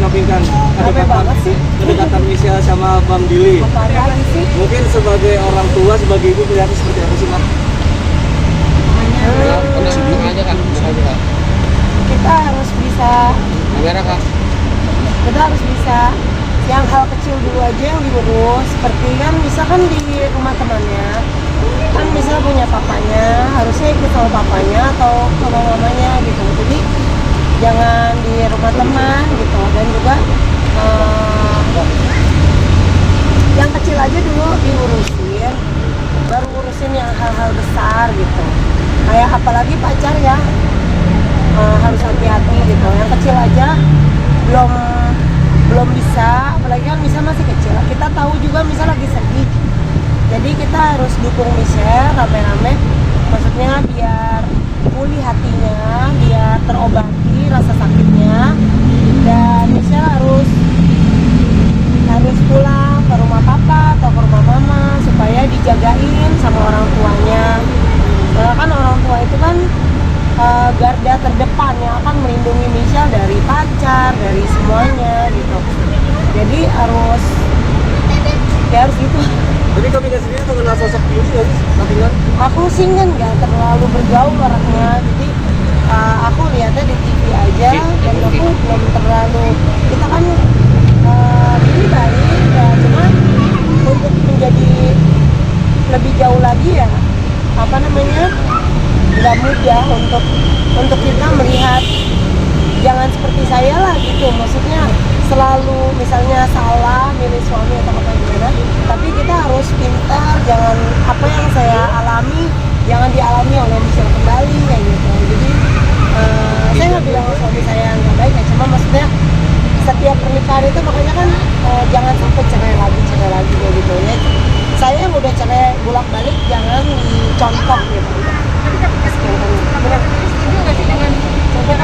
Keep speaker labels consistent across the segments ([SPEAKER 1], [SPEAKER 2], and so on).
[SPEAKER 1] menyampingkan
[SPEAKER 2] Capek banget sih.
[SPEAKER 1] kedekatan Michelle sama Bang Billy.
[SPEAKER 2] Apaan lagi sih?
[SPEAKER 1] Mungkin sebagai orang tua, sebagai ibu melihatnya seperti apa sih, Kak?
[SPEAKER 3] Aja kan, aja.
[SPEAKER 2] Kita harus bisa
[SPEAKER 3] Kamera Kak.
[SPEAKER 2] kita harus bisa yang hal kecil dulu aja yang diurus, seperti kan misalkan di rumah temannya kan misalnya punya papanya, harusnya ikut sama papanya atau sama mamanya gitu. Jadi jangan di rumah teman gitu. Dan juga yang kecil aja dulu diurusin, baru urusin yang hal-hal besar gitu. Kayak apalagi pacar ya, harus hati-hati gitu. Yang kecil aja belum bisa, apalagi kan Michelle masih kecil. Kita tahu juga Michelle lagi sedih, jadi kita harus dukung Michelle rame-rame, maksudnya biar pulih hatinya, biar terobati rasa sakitnya. Dan Michelle harus pulang ke rumah papa atau ke rumah mama supaya dijagain sama orang tuanya. Karena kan orang tua itu kan garda terdepan yang akan melindungi Michelle dari pacar, dari semuanya gitu. Jadi harus gitu.
[SPEAKER 1] Jadi kami sendiri mengenal sosok Billy nggak sih? Sampingan?
[SPEAKER 2] Aku sih kan nggak terlalu bergaul orangnya, jadi aku lihatnya di TV aja dan aku belum terlalu. Kita kan Billy baik ya, cuma untuk menjadi lebih jauh lagi ya nggak mudah untuk kita melihat. Jangan seperti saya lah gitu, maksudnya selalu misalnya salah milih suami atau apa gimana, tapi kita harus pintar, jangan apa yang saya alami jangan dialami oleh Michelle kembali kayak gitu. Jadi saya nggak bilang suami saya nggak baik ya, cuma maksudnya setiap pernikahan itu makanya kan jangan sampai cerai lagi kayak gitu ya. Saya yang udah cerai bolak-balik jangan dicontoh gitu.
[SPEAKER 4] Setuju nggak sih dengan
[SPEAKER 2] Contoh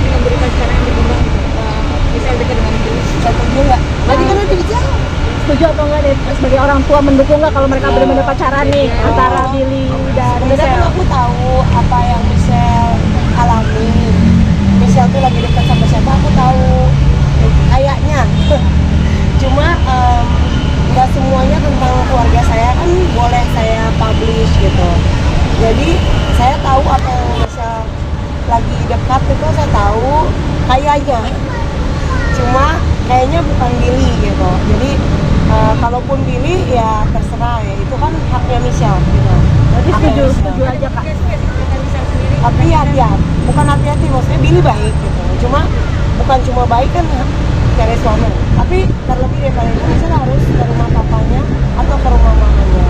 [SPEAKER 4] memberikan cara yang berkembang bisa dekat dengan Billy?
[SPEAKER 2] setuju nggak? Tadi kan udah dijawab.
[SPEAKER 5] Setuju atau enggak deh sebagai orang tua mendukung nggak kalau mereka benar-benar pacaran nih antara Billy dan
[SPEAKER 2] Sebenarnya kan
[SPEAKER 5] Michelle?
[SPEAKER 2] aku tahu apa yang Michelle alami. Michelle tuh lagi dekat sama siapa aku tahu. Kayaknya. Cuma nggak semuanya tentang keluarga saya kan boleh saya publish gitu. Jadi saya tahu apa yang Michelle lagi dekat itu saya tahu kayaknya. Cuma kayaknya bukan Billy gitu. Jadi kalaupun Billy ya terserah ya, itu kan haknya Michelle gitu.
[SPEAKER 5] Berarti setuju aja Kak.
[SPEAKER 2] Tapi hati-hati, bukan hati-hati, maksudnya Billy baik gitu. Bukan cuma baik kan cari suami, tapi terlebih daripada itu Michelle harus ke rumah papanya atau ke rumah mamanya.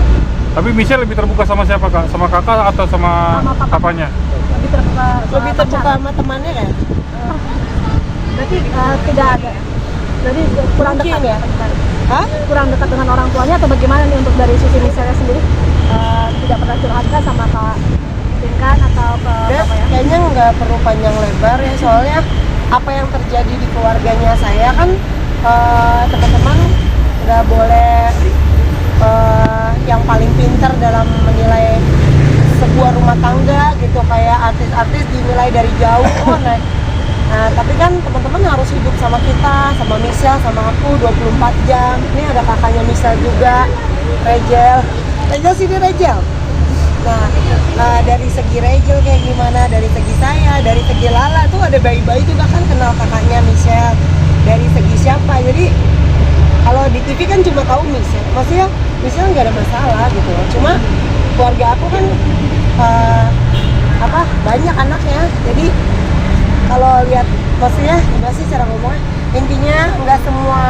[SPEAKER 6] Tapi Michelle lebih terbuka sama siapa Kak? Sama kakak atau sama papanya?
[SPEAKER 5] Lebih terbuka
[SPEAKER 2] sama temannya kan?
[SPEAKER 5] Berarti tidak ada. Jadi kurang
[SPEAKER 2] Mungkin
[SPEAKER 5] dekat
[SPEAKER 2] ya. Hah?
[SPEAKER 5] kurang dekat dengan orang tuanya atau bagaimana nih untuk dari sisi Michelle sendiri? Tidak pernah curhatkan sama Kak Pinkan atau ke apa ya?
[SPEAKER 2] Kayaknya nggak perlu panjang lebar ya, soalnya apa yang terjadi di keluarganya saya kan teman-teman nggak boleh yang paling pintar dalam menilai sebuah rumah tangga gitu, kayak artis-artis dinilai dari jauh. Nah tapi kan teman-teman harus hidup sama kita, sama Michelle, sama aku 24 jam. Ini ada kakaknya Michelle juga, Rachel sini Rachel. Nah dari segi Rachel kayak gimana, dari segi saya, dari segi Lala tuh ada bayi-bayi juga kan kenal kakaknya Michelle. Dari segi siapa, jadi kalau di TV kan cuma tahu Michelle, maksudnya Michelle nggak ada masalah gitu. Cuma keluarga aku kan banyak anaknya, jadi kalau lihat maksudnya gimana sih cara ngomongnya, intinya nggak semua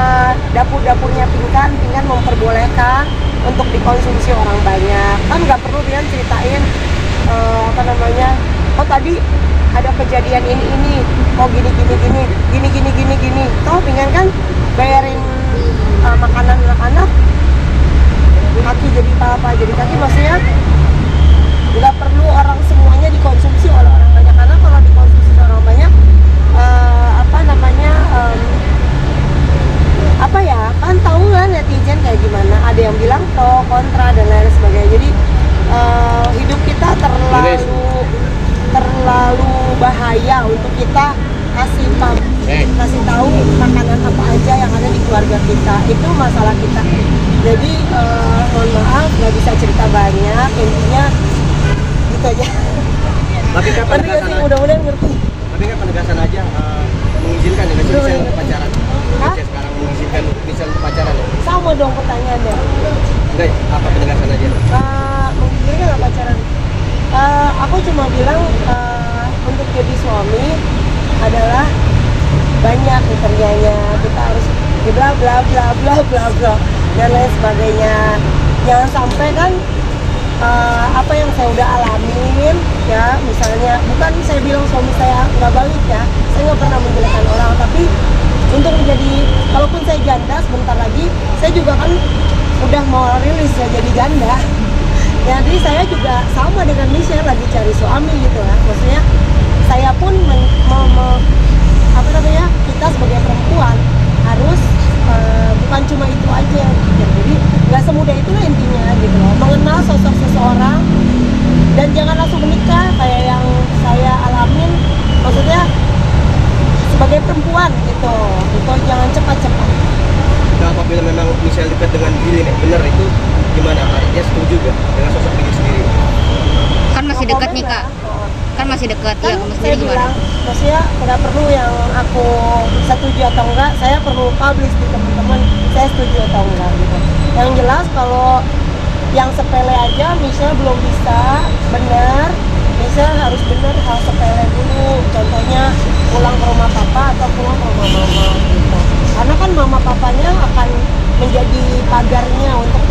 [SPEAKER 2] dapurnya Pinkan memperbolehkan untuk dikonsumsi orang banyak. Kan nggak perlu dia ceritain oh tadi ada kejadian ini, oh gini. Toh Pinkan kan bayarin makanan anak-anak, kaki jadi apa jadi kaki, maksudnya nggak perlu orang semuanya dikonsumsi oleh orang banyak. Karena kalau dikonsumsi oleh orang banyak kan tahu kan netizen kayak gimana, ada yang bilang pro kontra dan lain sebagainya. Jadi hidup kita terlalu bahaya untuk kita kasih tahu intinya gitu aja.
[SPEAKER 1] Tapi kan
[SPEAKER 2] Nanti
[SPEAKER 1] penegasan
[SPEAKER 2] sih mudah-mudahan ngerti.
[SPEAKER 1] Tapi kan penegasan aja mengizinkan ya
[SPEAKER 2] Udah,
[SPEAKER 1] misal
[SPEAKER 2] udah.
[SPEAKER 1] pacaran.
[SPEAKER 2] Hah?
[SPEAKER 1] Misal sekarang mengizinkan misal pacaran ya.
[SPEAKER 2] Sama dong pertanyaannya.
[SPEAKER 1] Enggak, apa penegasan aja?
[SPEAKER 2] Mengizinkan nggak pacaran? Aku cuma bilang untuk jadi suami adalah banyak kriterianya, kita harus bla bla bla bla bla bla dan lain sebagainya. Jangan sampai kan apa yang saya udah alamin ya, misalnya bukan saya bilang suami saya nggak baik ya, saya nggak pernah menjelekkan orang, tapi untuk menjadi, kalaupun saya janda sebentar lagi saya juga kan udah mau rilis ya jadi janda. Jadi saya juga sama dengan Michelle lagi cari suami gitu lah. Maksudnya saya pun kita sebagai perempuan harus bukan cuma itu aja gitu. Jadi nggak semudah itulah intinya gitu loh. Mengenal sosok seseorang dan jangan langsung menikah kayak yang saya alamin. Maksudnya sebagai perempuan gitu, itu jangan cepat-cepat.
[SPEAKER 1] Nah, apabila memang Michelle dekat dengan Billy nih, benar itu gimana Kak? Dia setuju gak dengan sosok Billy sendiri?
[SPEAKER 4] Kan masih dekat nih kak, kan masih dekat ya,
[SPEAKER 2] Kan
[SPEAKER 4] kamu
[SPEAKER 2] saya
[SPEAKER 4] sendiri gimana?
[SPEAKER 2] bilang, maksudnya nggak perlu yang aku setuju atau enggak, saya perlu publish di teman-teman saya setuju atau enggak gitu. Yang jelas kalau yang sepele aja Michelle belum bisa benar, Michelle harus benar hal sepele dulu. Contohnya pulang ke rumah papa atau pulang ke rumah mama gitu. Karena kan mama papanya akan menjadi pagarnya untuk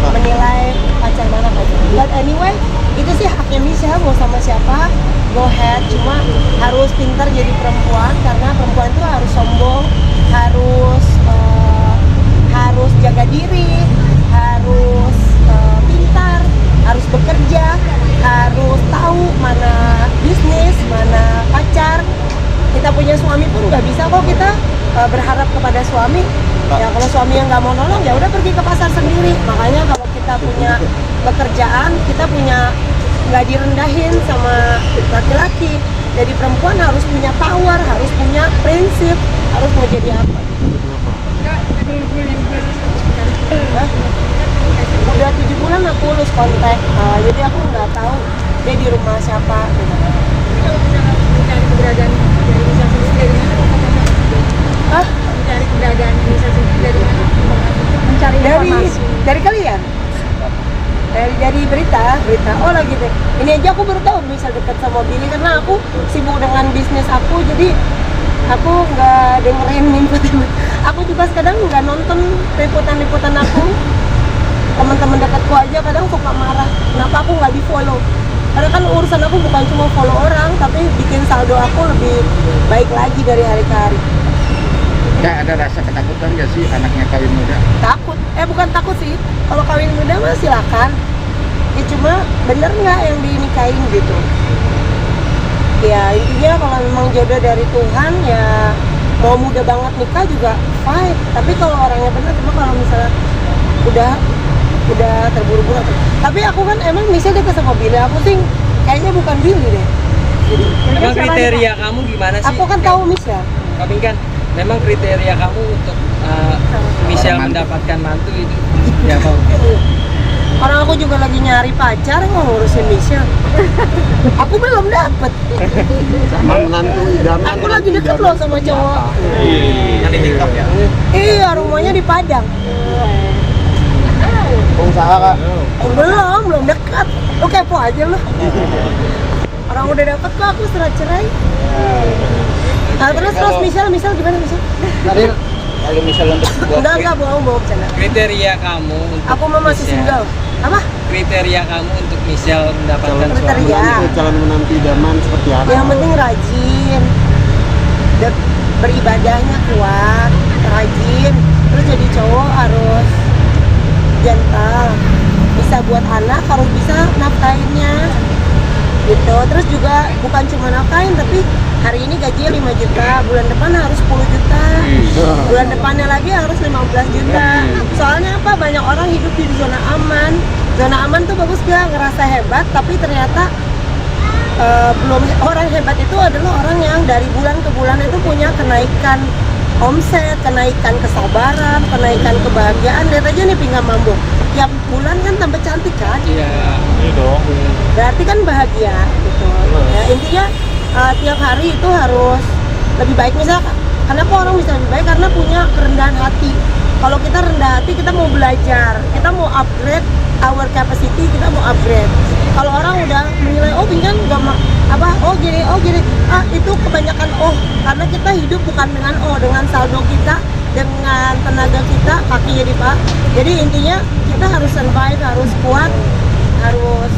[SPEAKER 2] menilai pacar mana pacar. But anyway, itu sih haknya Michelle mau sama siapa, go ahead. Cuma harus pintar jadi perempuan, karena perempuan itu harus sombong, harus jaga diri, harus pintar, harus bekerja, harus tahu mana bisnis, mana pacar. Kita punya suami pun nggak bisa kok kita berharap kepada suami. Ya kalau suami yang nggak mau nolong ya udah pergi ke pasar sendiri. Makanya kalau kita punya pekerjaan, kita punya nggak direndahin sama laki-laki. Jadi perempuan harus punya power, harus punya prinsip, harus mau jadi apa. Hah? Udah 7 bulan aku lulus kontak, jadi aku nggak tahu dia di rumah siapa.
[SPEAKER 4] Mencari keberadaan dari Michelle sendiri dari mana?
[SPEAKER 2] Hah?
[SPEAKER 4] Mencari keberadaan Michelle sendiri dari mana?
[SPEAKER 5] Mencari
[SPEAKER 2] Dari
[SPEAKER 5] informasi.
[SPEAKER 2] kalian? Dari berita. Oh lagi deh. Ini aja aku baru tahu bisa dekat sama Billy karena aku sibuk dengan bisnis aku, jadi aku nggak dengerin input. Aku juga kadang nggak nonton liputan aku. Teman-teman dekatku aja kadang suka marah. Kenapa aku nggak di follow? Karena kan urusan aku bukan cuma follow orang, tapi bikin saldo aku lebih baik lagi dari hari ke hari.
[SPEAKER 3] Kak, ada rasa ketakutan nggak sih anaknya kawin muda?
[SPEAKER 2] Takut, bukan takut sih. Kalau kawin muda mah silakan. Ya cuma bener nggak yang dinikahin gitu. Ya intinya kalau memang jodoh dari Tuhan ya mau muda banget nikah juga fine. Tapi kalau orangnya bener, cuma kalau misalnya udah terburu-buru. Tapi aku kan emang misalnya dekat sama Billy, aku sih kayaknya bukan Billy deh.
[SPEAKER 1] Memang kriteria kamu gimana sih?
[SPEAKER 2] Aku kan tahu Michelle.
[SPEAKER 1] Kami kan memang kriteria kamu untuk Michelle mendapatkan mantu itu ya kau.
[SPEAKER 2] Orang aku juga lagi nyari pacar mau ngurusin Michelle. Aku belum dapet.
[SPEAKER 3] Menantu idaman.
[SPEAKER 2] Aku lagi deket loh sama cowok.
[SPEAKER 1] Yang di TikTok ya.
[SPEAKER 2] Iya, rumahnya di Padang.
[SPEAKER 3] Pengusaha kak.
[SPEAKER 2] Belum dekat. Lu kepo aja lu. Orang udah dapet kok aku surat cerai. Nah, terus Michelle gimana Michelle?
[SPEAKER 3] Tadi kalau misalnya untuk buat
[SPEAKER 2] Enggak bohong bercanda.
[SPEAKER 1] Kriteria kamu untuk
[SPEAKER 2] Aku mah masih
[SPEAKER 1] Michelle.
[SPEAKER 2] single. Apa?
[SPEAKER 1] Kriteria kamu untuk Michelle mendapatkan
[SPEAKER 2] Kriteria.
[SPEAKER 3] calon menantu idaman seperti apa?
[SPEAKER 2] Yang penting rajin. Dan beribadahnya kuat, rajin. Terus jadi cowok harus gentle. Bisa buat anak, harus bisa nafkahinnya. Gitu. Terus juga bukan cuma nafkahin, tapi hari ini gajinya 5 juta, bulan depan harus 10 juta, bulan depannya lagi harus 15 juta. Soalnya apa? Banyak orang hidup di zona aman. Zona aman tuh bagus gak? Ngerasa hebat, tapi ternyata belum. Orang hebat itu adalah orang yang dari bulan ke bulan itu punya kenaikan omset, kenaikan kesabaran, kenaikan kebahagiaan. Lihat aja nih pinggang mambo. tiap bulan kan tambah cantik kan?
[SPEAKER 1] Iya.
[SPEAKER 6] Iya dong.
[SPEAKER 2] Berarti kan bahagia gitu. Ya, intinya tiap hari itu harus lebih baik. Misalnya kenapa orang bisa lebih baik? Karena punya kerendahan hati. Kalau kita rendah hati, kita mau belajar, kita mau upgrade our capacity, kita mau upgrade. Kalau orang udah menilai, oh Pinkan nggak oh gini, itu kebanyakan karena kita hidup bukan dengan dengan saldo kita, dengan tenaga kita, kaki jadi Pak. Jadi intinya kita harus survive, harus kuat, harus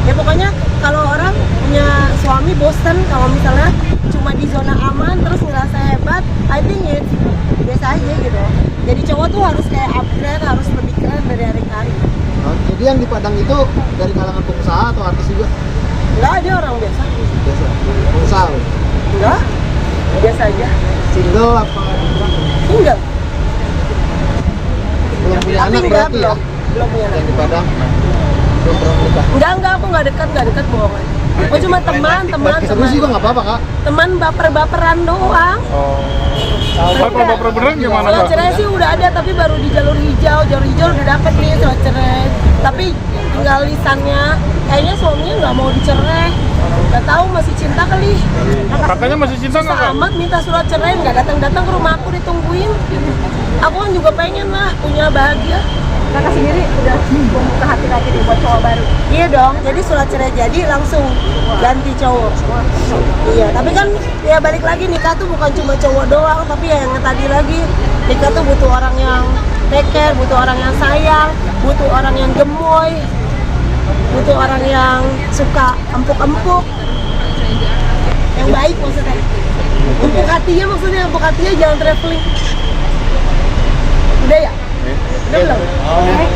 [SPEAKER 2] ya pokoknya kalau orang punya suami bosen kalau misalnya cuma di zona aman terus ngerasa hebat, I think it's biasa aja gitu. Jadi cowok tuh harus kayak upgrade, harus lebih keren dari hari ke hari.
[SPEAKER 7] Oh, jadi yang di Padang itu dari kalangan pengusaha atau artis juga?
[SPEAKER 2] Enggak, dia orang biasa.
[SPEAKER 7] Biasa. Pengusaha.
[SPEAKER 2] Enggak, biasa aja.
[SPEAKER 7] Single apa?
[SPEAKER 2] Single.
[SPEAKER 7] Belum punya
[SPEAKER 2] Tapi
[SPEAKER 7] anak
[SPEAKER 2] enggak,
[SPEAKER 7] berarti ya?
[SPEAKER 2] belum punya anak.
[SPEAKER 7] Yang di Padang belum pernah menikah.
[SPEAKER 2] Enggak, aku nggak dekat bohongan. Aku cuma teman.
[SPEAKER 7] Terus juga nggak apa-apa kak?
[SPEAKER 2] Teman baper-baperan doang.
[SPEAKER 6] Oh. Kalau baper beneran gimana
[SPEAKER 2] Surat
[SPEAKER 6] kak?
[SPEAKER 2] cerai sih udah ada tapi baru di jalur hijau udah dapet nih surat cerai. Tapi tinggal lisannya, kayaknya suaminya nggak mau dicerai. Nggak tahu masih cinta kali.
[SPEAKER 6] Kakaknya masih cinta nggak kak?
[SPEAKER 2] Amat minta surat cerai nggak datang ke rumah aku ditungguin. Aku kan juga pengen lah punya bahagia.
[SPEAKER 5] Kakak sendiri udah membuka hati lagi nih buat cowok baru.
[SPEAKER 2] Iya dong, jadi surat cerai jadi langsung ganti cowok. Iya, tapi kan ya balik lagi nikah tuh bukan cuma cowok doang, tapi ya yang tadi lagi nikah tuh butuh orang yang take care, butuh orang yang sayang, butuh orang yang gemoy, butuh orang yang suka empuk-empuk, yang baik maksudnya. Empuk hatinya jangan traveling. Udah ya? Udah belum?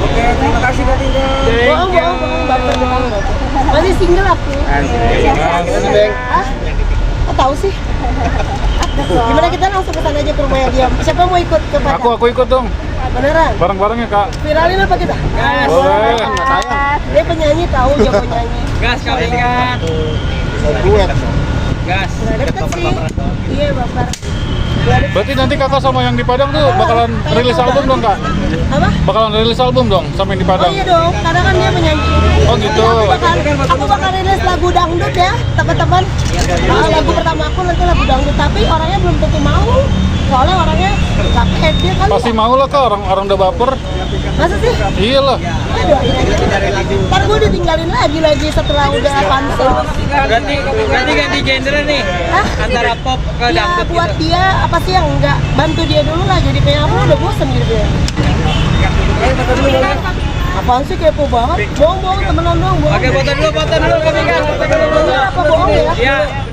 [SPEAKER 1] Oke, terima kasih Kak Tina.
[SPEAKER 2] Bohong, baper doang. Masih single aku. Hah? Kok tahu sih? Gimana kita langsung kesana aja ke rumahnya dia. Siapa mau ikut ke Padang?
[SPEAKER 6] Aku ikut dong.
[SPEAKER 2] Beneran?
[SPEAKER 6] Bareng-bareng ya kak.
[SPEAKER 2] Viralin apa kita?
[SPEAKER 6] Boleh.
[SPEAKER 2] Dia penyanyi tahu, jago nyanyi.
[SPEAKER 1] Gas kami kan.
[SPEAKER 7] Duet.
[SPEAKER 1] Gas.
[SPEAKER 2] Udah deket sih. Iya, baper.
[SPEAKER 6] Berarti nanti kakak sama yang di Padang tuh bakalan rilis album dong kak?
[SPEAKER 2] Apa?
[SPEAKER 6] Bakalan rilis album dong sama yang di
[SPEAKER 2] Oh
[SPEAKER 6] Padang?
[SPEAKER 2] iya dong, karena kan dia penyanyi.
[SPEAKER 6] Oh gitu.
[SPEAKER 2] Aku bakal rilis lagu dangdut ya, teman-teman. Lagu pertama aku nanti lagu dangdut, tapi orangnya belum tentu mau. Soalnya orangnya gak pede kali.
[SPEAKER 6] Pasti mau lah kak, orang udah baper.
[SPEAKER 2] Masa sih?
[SPEAKER 6] Iya lah.
[SPEAKER 2] Ya doain aja. Ntar gue ditinggalin lagi setelah udah pansos.
[SPEAKER 1] Berarti ganti genre nih.
[SPEAKER 2] Hah?
[SPEAKER 1] Antara pop ke
[SPEAKER 2] Ya
[SPEAKER 1] dangdut
[SPEAKER 2] buat
[SPEAKER 1] gitu.
[SPEAKER 2] dia apa sih yang enggak bantu dia dulu lah, jadi kayak aku udah bosen gitu dia. Apaan sih kepo banget? Bohong temenan doang bohong.
[SPEAKER 1] Oke, foto dulu kami kan.
[SPEAKER 2] Apa bohong ya?
[SPEAKER 1] Iya.